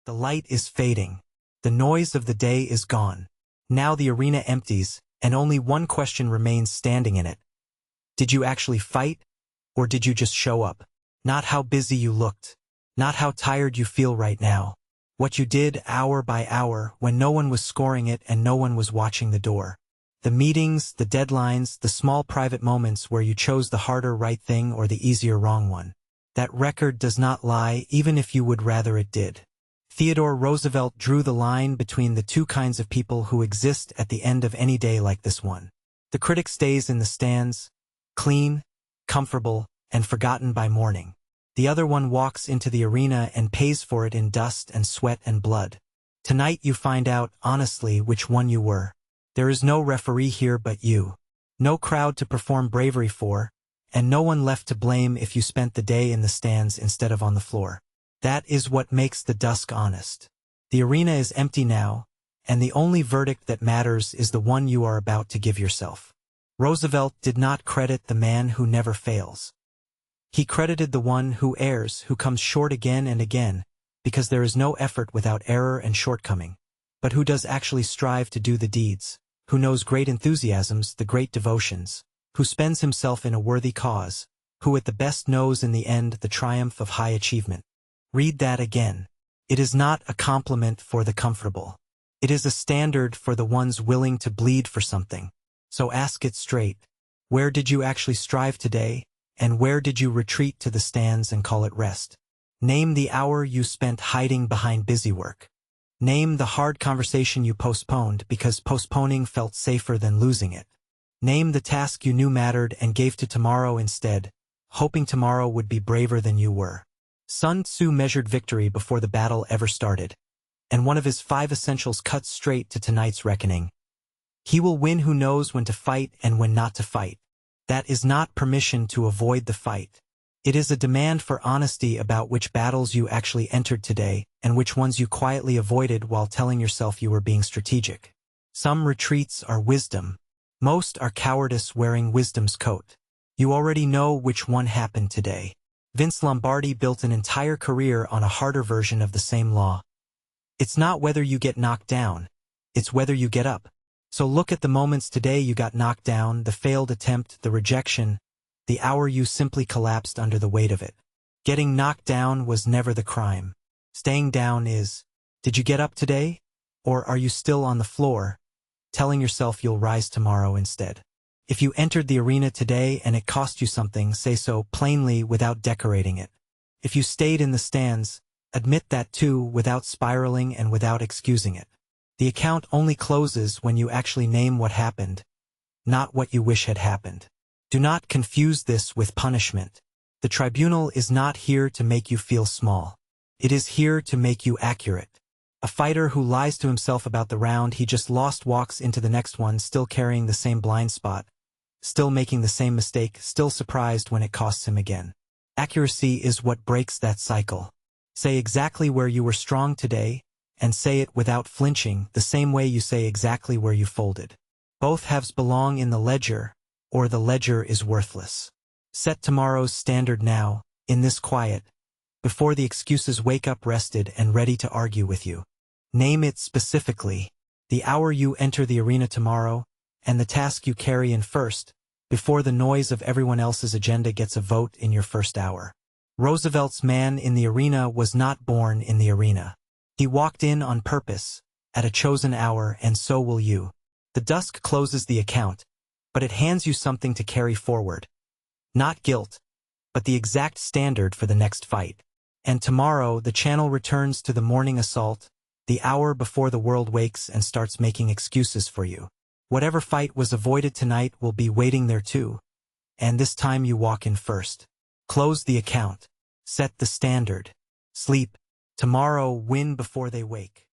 The light is fading. The noise of the day is gone. Now the arena empties, and only one question remains standing in it. Did you actually fight, or did you just show up? Not how busy you looked. Not how tired you feel right now. What you did hour by hour when no one was scoring it and no one was watching the door. The meetings, the deadlines, the small private moments where you chose the harder right thing or the easier wrong one. That record does not lie, even if you would rather it did. Theodore Roosevelt drew the line between the two kinds of people who exist at the end of any day like this one. The critic stays in the stands, clean, comfortable, and forgotten by morning. The other one walks into the arena and pays for it in dust and sweat and blood. Tonight you find out, honestly, which one you were. There is no referee here but you. No crowd to perform bravery for, and no one left to blame if you spent the day in the stands instead of on the floor. That is what makes the Dusk honest. The arena is empty now, and the only verdict that matters is the one you are about to give yourself. Roosevelt did not credit the man who never fails. He credited the one who errs, who comes short again and again, because there is no effort without error and shortcoming, but who does actually strive to do the deeds, who knows great enthusiasms, the great devotions, who spends himself in a worthy cause, who at the best knows in the end the triumph of high achievement. Read that again. It is not a compliment for the comfortable. It is a standard for the ones willing to bleed for something. So ask it straight. Where did you actually strive today? And where did you retreat to the stands and call it rest? Name the hour you spent hiding behind busy work. Name the hard conversation you postponed because postponing felt safer than losing it. Name the task you knew mattered and gave to tomorrow instead, hoping tomorrow would be braver than you were. Sun Tzu measured victory before the battle ever started, and one of his 5 essentials cuts straight to tonight's reckoning. He will win who knows when to fight and when not to fight. That is not permission to avoid the fight. It is a demand for honesty about which battles you actually entered today and which ones you quietly avoided while telling yourself you were being strategic. Some retreats are wisdom. Most are cowardice wearing wisdom's coat. You already know which one happened today. Vince Lombardi built an entire career on a harder version of the same law. It's not whether you get knocked down, it's whether you get up. So look at the moments today you got knocked down, the failed attempt, the rejection, the hour you simply collapsed under the weight of it. Getting knocked down was never the crime. Staying down is. Did you get up today? Or are you still on the floor, telling yourself you'll rise tomorrow instead? If you entered the arena today and it cost you something, say so plainly without decorating it. If you stayed in the stands, admit that too without spiraling and without excusing it. The account only closes when you actually name what happened, not what you wish had happened. Do not confuse this with punishment. The tribunal is not here to make you feel small. It is here to make you accurate. A fighter who lies to himself about the round he just lost walks into the next one still carrying the same blind spot, still making the same mistake, still surprised when it costs him again. Accuracy is what breaks that cycle. Say exactly where you were strong today, and say it without flinching, the same way you say exactly where you folded. Both halves belong in the ledger, or the ledger is worthless. Set tomorrow's standard now, in this quiet, before the excuses wake up rested and ready to argue with you. Name it specifically, the hour you enter the arena tomorrow, and the task you carry in first, before the noise of everyone else's agenda gets a vote in your first hour. Roosevelt's man in the arena was not born in the arena. He walked in on purpose, at a chosen hour, and so will you. The Dusk closes the account, but it hands you something to carry forward. Not guilt, but the exact standard for the next fight. And tomorrow the channel returns to the morning assault, the hour before the world wakes and starts making excuses for you. Whatever fight was avoided tonight will be waiting there too. And this time you walk in first. Close the account. Set the standard. Sleep. Tomorrow, win before they wake.